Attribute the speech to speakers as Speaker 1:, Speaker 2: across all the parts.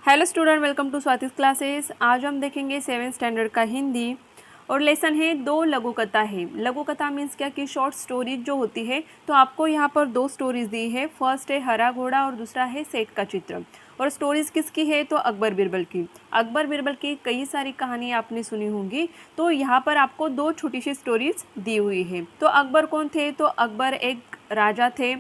Speaker 1: Hello student, welcome to Swati's classes. आज हम देखेंगे 7th स्टैंडर्ड का हिंदी और लेसन है दो लघु कथा है। लघु कथा मीन्स क्या कि शॉर्ट स्टोरीज जो होती है। तो आपको यहाँ पर दो स्टोरीज दी है। फर्स्ट है हरा घोड़ा और दूसरा है सेठ का चित्र। और स्टोरीज किसकी है तो अकबर बिरबल की। अकबर बिरबल की कई सारी कहानी आपने सुनी होंगी। तो यहाँ पर आपको दो छोटी सी स्टोरीज दी हुई है। तो अकबर कौन थे तो अकबर एक राजा थे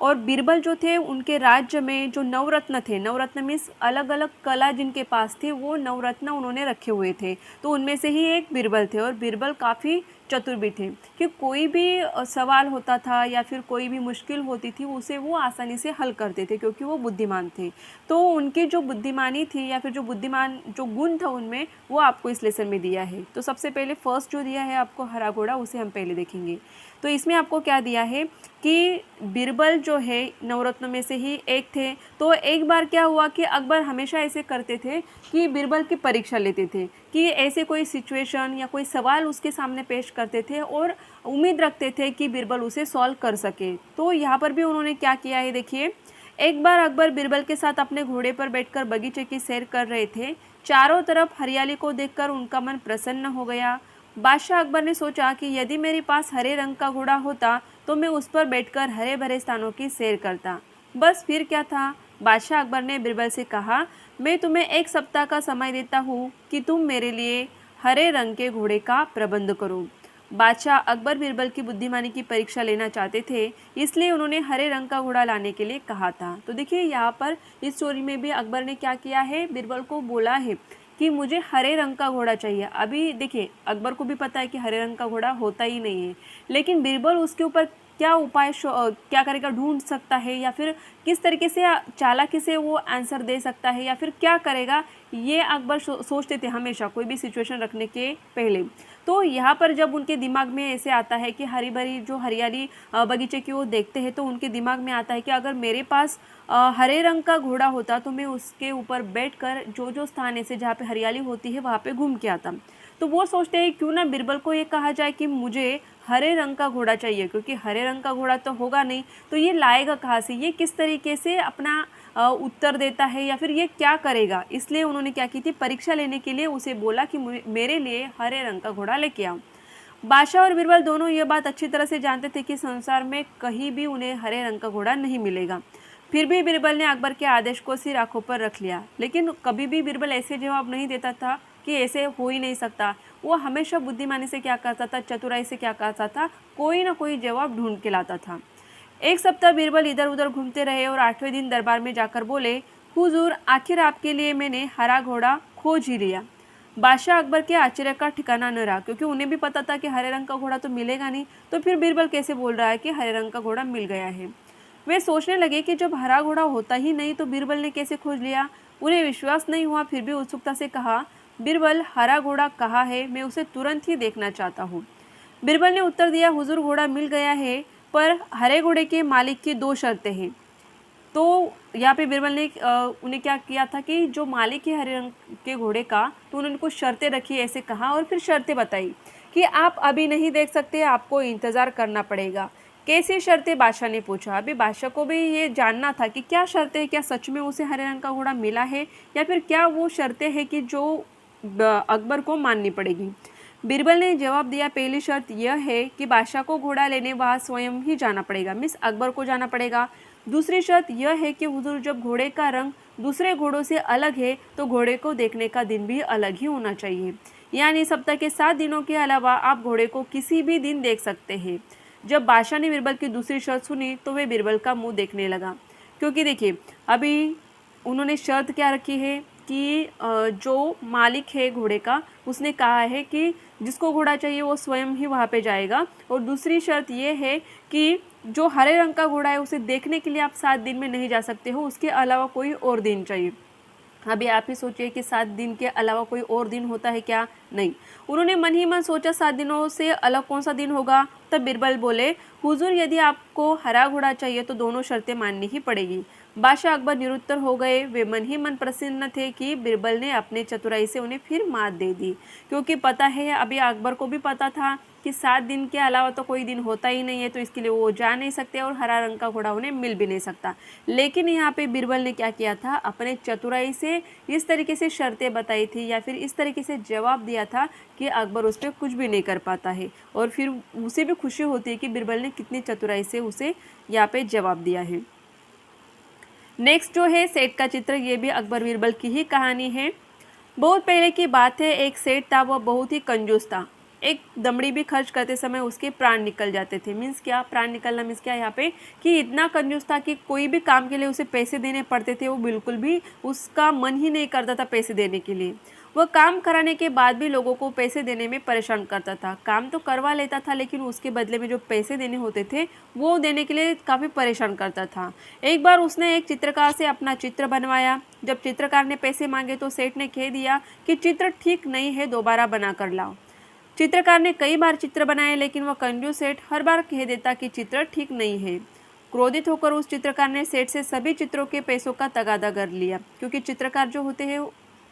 Speaker 1: और बीरबल जो थे उनके राज्य में जो नवरत्न थे, नवरत्न मीन्स अलग अलग कला जिनके पास थी वो नवरत्न उन्होंने रखे हुए थे। तो उनमें से ही एक बीरबल थे और बीरबल काफ़ी चतुर भी थे कि कोई भी सवाल होता था या फिर कोई भी मुश्किल होती थी उसे वो आसानी से हल करते थे क्योंकि वो बुद्धिमान थे। तो उनकी जो बुद्धिमानी थी या फिर जो बुद्धिमान जो गुण था उनमें वो आपको इस लेसन में दिया है। तो सबसे पहले फर्स्ट जो दिया है आपको हरा घोड़ा, उसे हम पहले देखेंगे। तो इसमें आपको क्या दिया है कि बीरबल जो है नवरत्नों में से ही एक थे। तो एक बार क्या हुआ कि अकबर हमेशा ऐसे करते थे कि बीरबल की परीक्षा लेते थे कि ऐसे कोई सिचुएशन या कोई सवाल उसके सामने पेश करते थे और उम्मीद रखते थे कि बीरबल उसे सॉल्व कर सके। तो यहाँ पर भी उन्होंने क्या किया है देखिए। एक बार अकबर बीरबल के साथ अपने घोड़े पर बैठकर बगीचे की सैर कर रहे थे। चारों तरफ हरियाली को देखकर उनका मन प्रसन्न हो गया। बादशाह अकबर ने सोचा कि यदि मेरे पास हरे रंग का घोड़ा होता तो मैं उस पर बैठकर हरे भरे स्थानों की सैर करता। बस फिर क्या था। बादशाह अकबर ने बीरबल से कहा, मैं तुम्हें 1 सप्ताह का समय देता हूँ कि तुम मेरे लिए हरे रंग के घोड़े का प्रबंध करो। बादशाह अकबर बीरबल की बुद्धिमानी की परीक्षा लेना चाहते थे, इसलिए उन्होंने हरे रंग का घोड़ा लाने के लिए कहा था। तो देखिए यहाँ पर इस स्टोरी में भी अकबर ने क्या किया है, बीरबल को बोला है कि मुझे हरे रंग का घोड़ा चाहिए। अभी देखिए अकबर को भी पता है कि हरे रंग का घोड़ा होता ही नहीं है, लेकिन बीरबल उसके ऊपर क्या उपाय क्या करेगा, ढूंढ सकता है या फिर किस तरीके से चालाकी से वो आंसर दे सकता है या फिर क्या करेगा, ये अकबर सोचते थे हमेशा कोई भी सिचुएशन रखने के पहले। तो यहाँ पर जब उनके दिमाग में ऐसे आता है कि हरी भरी जो हरियाली बगीचे की वो देखते हैं तो उनके दिमाग में आता है कि अगर मेरे पास हरे रंग का घोड़ा होता तो मैं उसके ऊपर बैठकर जो जो स्थान ऐसे जहाँ पे हरियाली होती है वहाँ पे घूम के आता। तो वो सोचते हैं क्यों ना बीरबल को ये कहा जाए कि मुझे हरे रंग का घोड़ा चाहिए, क्योंकि हरे रंग का घोड़ा तो होगा नहीं तो ये लाएगा कहाँ से, ये किस तरीके से अपना उत्तर देता है या फिर ये क्या करेगा। इसलिए उन्होंने क्या की थी, परीक्षा लेने के लिए उसे बोला कि मेरे लिए हरे रंग का घोड़ा लेके आओ। बादशाह और बीरबल दोनों ये बात अच्छी तरह से जानते थे कि संसार में कहीं भी उन्हें हरे रंग का घोड़ा नहीं मिलेगा। फिर भी बीरबल ने अकबर के आदेश को सिर आंखों पर रख लिया, लेकिन कभी भी बीरबल ऐसे जवाब नहीं देता था कि ऐसे हो ही नहीं सकता। वो हमेशा बुद्धिमानी से क्या करता था, चतुराई से क्या करता था, कोई ना कोई जवाब ढूंढ के लाता था। 1 सप्ताह बीरबल इधर उधर घूमते रहे और 8वें दिन दरबार में जाकर बोले, हुजूर आखिर आपके लिए मैंने हरा घोड़ा खोज ही लिया। बादशाह अकबर के आश्चर्य का ठिकाना न रहा, क्योंकि उन्हें भी पता था कि हरे रंग का घोड़ा तो मिलेगा नहीं, तो फिर बीरबल कैसे बोल रहा है कि हरे रंग का घोड़ा मिल गया है। वे सोचने लगे कि जब हरा घोड़ा होता ही नहीं तो बीरबल ने कैसे खोज लिया। उन्हें विश्वास नहीं हुआ, फिर भी उत्सुकता से कहा, बीरबल हरा घोड़ा कहाँ है, मैं उसे तुरंत ही देखना चाहता हूँ। बीरबल ने उत्तर दिया, हुजूर घोड़ा मिल गया है, पर हरे घोड़े के मालिक की 2 शर्तें हैं। तो यहाँ पे बीरबल ने उन्हें क्या किया था कि जो मालिक है हरे रंग के घोड़े का, तो उन्होंने कुछ शर्तें रखी ऐसे कहा और फिर शर्तें बताई कि आप अभी नहीं देख सकते, आपको इंतज़ार करना पड़ेगा। कैसी शर्तें, बादशाह ने पूछा। अभी बादशाह को भी ये जानना था कि क्या शर्तें, क्या सच में उसे हरे रंग का घोड़ा मिला है या फिर क्या वो शर्तें हैं कि जो अकबर को माननी पड़ेगी। बीरबल ने जवाब दिया, पहली शर्त यह है कि बादशाह को घोड़ा लेने वहाँ स्वयं ही जाना पड़ेगा, मिस अकबर को जाना पड़ेगा। दूसरी शर्त यह है कि हुजूर जब घोड़े का रंग दूसरे घोड़ों से अलग है तो घोड़े को देखने का दिन भी अलग ही होना चाहिए, यानी सप्ताह के 7 दिनों के अलावा आप घोड़े को किसी भी दिन देख सकते हैं। जब बादशाह ने बीरबल की दूसरी शर्त सुनी तो वे बीरबल का मुंह देखने लगा, क्योंकि देखिए अभी उन्होंने शर्त क्या रखी है कि जो मालिक है घोड़े का उसने कहा है कि जिसको घोड़ा चाहिए वो स्वयं ही वहाँ पे जाएगा। और दूसरी शर्त ये है कि जो हरे रंग का घोड़ा है उसे देखने के लिए आप 7 दिन में नहीं जा सकते हो, उसके अलावा कोई और दिन चाहिए। अभी आप ही सोचिए कि 7 दिन के अलावा कोई और दिन होता है क्या, नहीं। उन्होंने मन ही मन सोचा 7 दिनों से अलग कौन सा दिन होगा। तब बीरबल बोले, हुजूर यदि आपको हरा घोड़ा चाहिए तो दोनों शर्तें माननी ही पड़ेगी। बादशाह अकबर निरुत्तर हो गए। वे मन ही मन प्रसन्न थे कि बिरबल ने अपने चतुराई से उन्हें फिर मात दे दी, क्योंकि पता है अभी अकबर को भी पता था कि 7 दिन के अलावा तो कोई दिन होता ही नहीं है, तो इसके लिए वो जा नहीं सकते और हरा रंग का घोड़ा उन्हें मिल भी नहीं सकता। लेकिन यहाँ पे बिरबल ने क्या किया था, अपने चतुराई से इस तरीके से शर्तें बताई थी या फिर इस तरीके से जवाब दिया था कि अकबर उस पर कुछ भी नहीं कर पाता है, और फिर उसे भी खुशी होती है कि बिरबल ने कितनी चतुराई से उसे यहाँ पे जवाब दिया है। नेक्स्ट जो है सेठ का चित्र, ये भी अकबर बीरबल की ही कहानी है। बहुत पहले की बात है, एक सेठ था, वह बहुत ही कंजूस था। एक दमड़ी भी खर्च करते समय उसके प्राण निकल जाते थे। मीन्स क्या, प्राण निकलना मीन्स क्या यहाँ पे, कि इतना कंजूस था कि कोई भी काम के लिए उसे पैसे देने पड़ते थे, वो बिल्कुल भी उसका मन ही नहीं करता था पैसे देने के लिए। वह काम कराने के बाद भी लोगों को पैसे देने में परेशान करता था। काम तो करवा लेता था, लेकिन उसके बदले में जो पैसे देने होते थे वो देने के लिए काफ़ी परेशान करता था। एक बार उसने एक चित्रकार से अपना चित्र बनवाया। जब चित्रकार ने पैसे मांगे तो सेठ ने कह दिया कि चित्र ठीक नहीं है, दोबारा बना कर लाओ। चित्रकार ने कई बार चित्र बनाए, लेकिन वह कंजूस सेठ हर बार कह देता कि चित्र ठीक नहीं है। क्रोधित होकर उस चित्रकार ने सेठ से सभी चित्रों के पैसों का तगादा कर लिया, क्योंकि चित्रकार जो होते हैं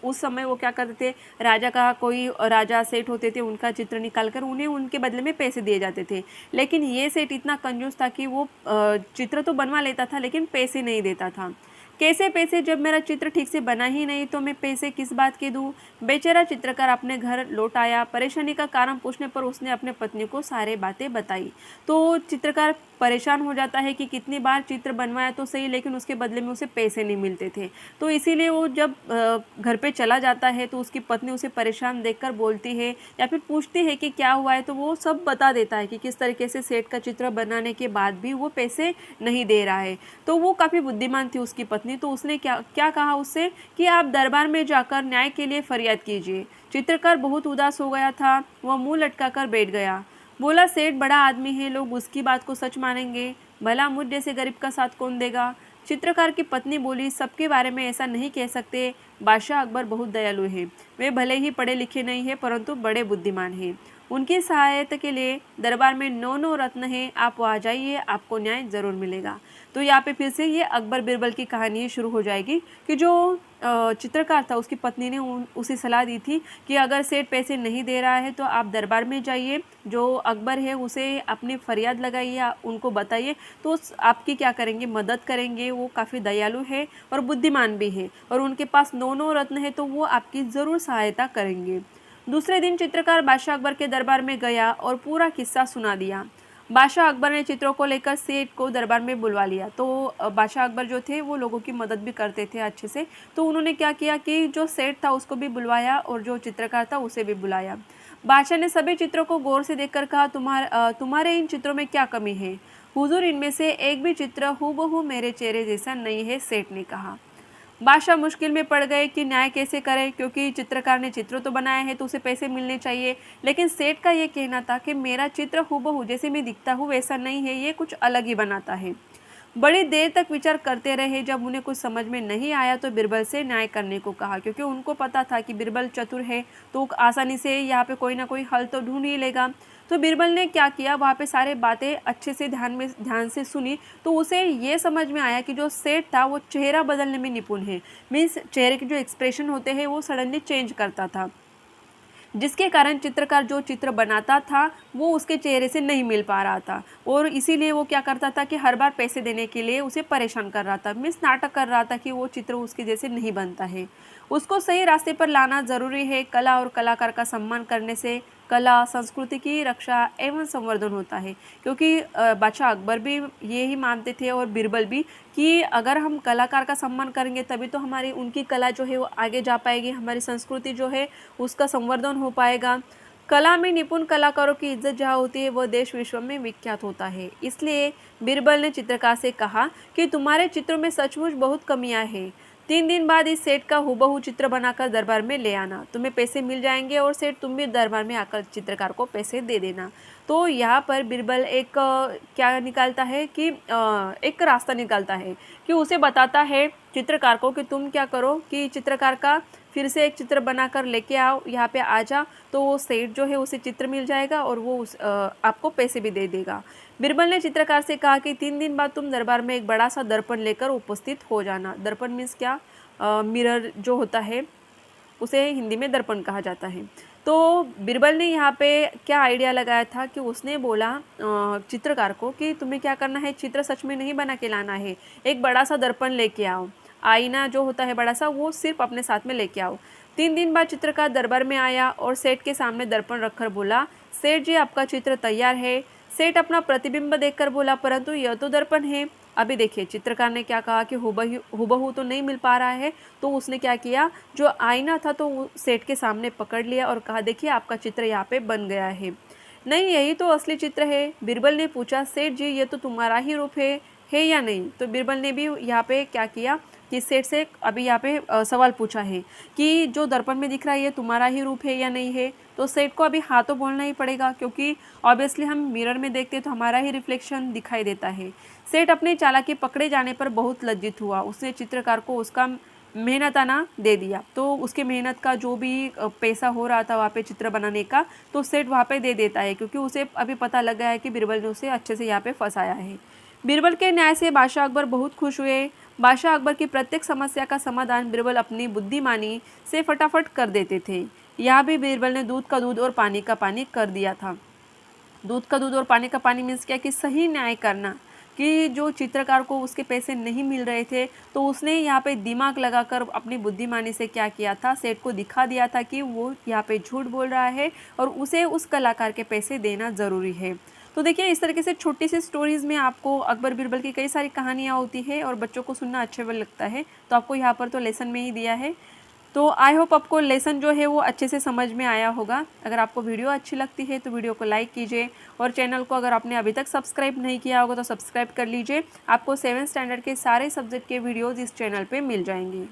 Speaker 1: उस समय वो क्या करते थे, राजा का कोई राजा सेठ होते थे, उनका चित्र निकाल कर उन्हें उनके बदले में पैसे दिए जाते थे। लेकिन ये सेठ इतना कंजूस था कि वो चित्र तो बनवा लेता था लेकिन पैसे नहीं देता था। कैसे पैसे, जब मेरा चित्र ठीक से बना ही नहीं तो मैं पैसे किस बात के दूँ। बेचारा चित्रकार अपने घर लौट आया। परेशानी का कारण पूछने पर उसने अपने पत्नी को सारी बातें बताई। तो चित्रकार परेशान हो जाता है कि कितनी बार चित्र बनवाया तो सही, लेकिन उसके बदले में उसे पैसे नहीं मिलते थे। तो इसीलिए वो जब घर पे चला जाता है तो उसकी पत्नी उसे परेशान देखकर बोलती है या फिर पूछती है कि क्या हुआ है, तो वो सब बता देता है कि किस तरीके से सेठ का चित्र बनाने के बाद भी वो पैसे नहीं दे रहा है। तो वो काफ़ी बुद्धिमान थी उसकी पत्नी, तो उसने क्या क्या कहा उससे कि आप दरबार में जाकर न्याय के लिए फरियाद कीजिए। चित्रकार बहुत उदास हो गया था, वह मुँह लटकाकर बैठ गया। बोला, सेठ बड़ा आदमी है, लोग उसकी बात को सच मानेंगे, भला मुझ जैसे गरीब का साथ कौन देगा। चित्रकार की पत्नी बोली, सबके बारे में ऐसा नहीं कह सकते, बादशाह अकबर बहुत दयालु हैं। वे भले ही पढ़े लिखे नहीं हैं परंतु बड़े बुद्धिमान हैं। उनकी सहायता के लिए दरबार में 9 रत्न हैं, आप वहाँ जाइए, आपको न्याय ज़रूर मिलेगा। तो यहाँ पे फिर से ये अकबर बीरबल की कहानी शुरू हो जाएगी कि जो चित्रकार था उसकी पत्नी ने उसे सलाह दी थी कि अगर सेठ पैसे नहीं दे रहा है तो आप दरबार में जाइए, जो अकबर है उसे अपनी फरियाद लगाइए, उनको बताइए, तो आपकी क्या करेंगे, मदद करेंगे। वो काफ़ी दयालु है और बुद्धिमान भी है और उनके पास 9 रत्न है, तो वो आपकी ज़रूर सहायता करेंगे। दूसरे दिन चित्रकार बादशाह अकबर के दरबार में गया और पूरा किस्सा सुना दिया। बादशाह अकबर ने चित्रों को लेकर सेठ को दरबार में बुलवा लिया। तो बादशाह अकबर जो थे वो लोगों की मदद भी करते थे अच्छे से, तो उन्होंने क्या किया कि जो सेठ था उसको भी बुलवाया और जो चित्रकार था उसे भी बुलाया। बादशाह ने सभी चित्रों को गौर से देखकर कहा, तुम्हारे इन चित्रों में क्या कमी है। हुजूर, इनमें से एक भी चित्र हूबहू मेरे चेहरे जैसा नहीं है, सेठ ने कहा। बादशाह मुश्किल में पड़ गए कि न्याय कैसे करें, क्योंकि चित्रकार ने चित्र तो बनाया है तो उसे पैसे मिलने चाहिए, लेकिन सेठ का ये कहना था कि मेरा चित्र हूबहू जैसे मैं दिखता हूँ वैसा नहीं है, ये कुछ अलग ही बनाता है। बड़ी देर तक विचार करते रहे। जब उन्हें कुछ समझ में नहीं आया तो बिरबल से न्याय करने को कहा, क्योंकि उनको पता था कि बिरबल चतुर है तो आसानी से यहाँ पे कोई ना कोई हल तो ढूंढ ही लेगा। तो बिरबल ने क्या किया, वहाँ पे सारे बातें अच्छे से ध्यान से सुनी, तो उसे ये समझ में आया कि जो सेठ था वो चेहरा बदलने में निपुण है। मीन्स चेहरे के जो एक्सप्रेशन होते हैं वो सडनली चेंज करता था, जिसके कारण चित्रकार जो चित्र बनाता था वो उसके चेहरे से नहीं मिल पा रहा था, और इसीलिए वो क्या करता था कि हर बार पैसे देने के लिए उसे परेशान कर रहा था। मीन्स नाटक कर रहा था कि वो चित्र उसके जैसे नहीं बनता है। उसको सही रास्ते पर लाना ज़रूरी है। कला और कलाकार का सम्मान करने से कला संस्कृति की रक्षा एवं संवर्धन होता है, क्योंकि बादशाह अकबर भी ये ही मानते थे और बीरबल भी कि अगर हम कलाकार का सम्मान करेंगे तभी तो हमारी उनकी कला जो है वो आगे जा पाएगी, हमारी संस्कृति जो है उसका संवर्धन हो पाएगा। कला में निपुण कलाकारों की इज्जत जहाँ होती है वह देश विश्व में विख्यात होता है। इसलिए बीरबल ने चित्रकार से कहा कि तुम्हारे चित्रों में सचमुच बहुत कमियां हैं। 3 दिन बाद इस सेठ का हूबहू चित्र बनाकर दरबार में ले आना, तुम्हें पैसे मिल जाएंगे और सेठ तुम भी दरबार में आकर चित्रकार को पैसे दे देना। तो यहाँ पर बीरबल एक क्या निकालता है कि एक रास्ता निकालता है कि उसे बताता है चित्रकार को कि तुम क्या करो कि चित्रकार का फिर से एक चित्र बनाकर लेके आओ, यहाँ पे आ जा, तो वो सेठ जो है उसे चित्र मिल जाएगा और वो आपको पैसे भी दे देगा। बीरबल ने चित्रकार से कहा कि 3 दिन बाद तुम दरबार में एक बड़ा सा दर्पण लेकर उपस्थित हो जाना। दर्पण मीन्स क्या, मिरर जो होता है उसे हिंदी में दर्पण कहा जाता है। तो बीरबल ने यहाँ पे क्या आइडिया लगाया था कि उसने बोला चित्रकार को कि तुम्हें क्या करना है, चित्र सच में नहीं बना के लाना है, एक बड़ा सा दर्पण लेके आओ, आईना जो होता है बड़ा सा वो सिर्फ अपने साथ में लेके आओ। 3 दिन बाद चित्रकार दरबार में आया और सेठ के सामने दर्पण रखकर बोला, सेठ जी आपका चित्र तैयार है। सेठ अपना प्रतिबिंब देखकर बोला, परंतु यह तो दर्पण है। अभी देखिए चित्रकार ने क्या कहा कि हुबहू तो नहीं मिल पा रहा है, तो उसने क्या किया, जो आईना था तो सेठ के सामने पकड़ लिया और कहा, देखिए आपका चित्र यहाँ पे बन गया है। नहीं, यही तो असली चित्र है। बीरबल ने पूछा, सेठ जी ये तो तुम्हारा ही रूप है या नहीं? तो बीरबल ने भी यहाँ पे क्या किया कि सेठ से अभी यहाँ पे सवाल पूछा है कि जो दर्पण में दिख रहा है ये तुम्हारा ही रूप है या नहीं है? तो सेठ को अभी हाँ तो बोलना ही पड़ेगा, क्योंकि ऑब्वियसली हम मिरर में देखते तो हमारा ही रिफ्लेक्शन दिखाई देता है। सेठ अपने चालाकी पकड़े जाने पर बहुत लज्जित हुआ। उसने चित्रकार को उसका मेहनताना दे दिया। तो उसके मेहनत का जो भी पैसा हो रहा था वहाँ पे चित्र बनाने का, तो सेठ वहाँ पे दे देता है, क्योंकि उसे अभी पता लग गया है कि बीरबल ने उसे अच्छे से यहाँ पे फंसाया है। बीरबल के न्याय से बादशाह अकबर बहुत खुश हुए। बादशाह अकबर की प्रत्येक समस्या का समाधान बीरबल अपनी बुद्धिमानी से फटाफट कर देते थे। यहाँ भी बीरबल ने दूध का दूध और पानी का पानी कर दिया था। दूध का दूध और पानी का पानी मीन्स क्या कि सही न्याय करना, कि जो चित्रकार को उसके पैसे नहीं मिल रहे थे तो उसने यहाँ पे दिमाग लगाकर अपनी बुद्धिमानी से क्या किया था, सेठ को दिखा दिया था कि वो यहाँ पे झूठ बोल रहा है और उसे उस कलाकार के पैसे देना ज़रूरी है। तो देखिए इस तरीके से छोटी सी स्टोरीज़ में आपको अकबर बीरबल की कई सारी कहानियाँ होती है और बच्चों को सुनना अच्छे भी लगता है। तो आपको यहाँ पर तो लेसन में ही दिया है। तो आई होप आपको लेसन जो है वो अच्छे से समझ में आया होगा। अगर आपको वीडियो अच्छी लगती है तो वीडियो को लाइक कीजिए और चैनल को अगर आपने अभी तक सब्सक्राइब नहीं किया होगा तो सब्सक्राइब कर लीजिए। आपको 7th स्टैंडर्ड के सारे सब्जेक्ट के वीडियोज़ इस चैनल पे मिल जाएंगे।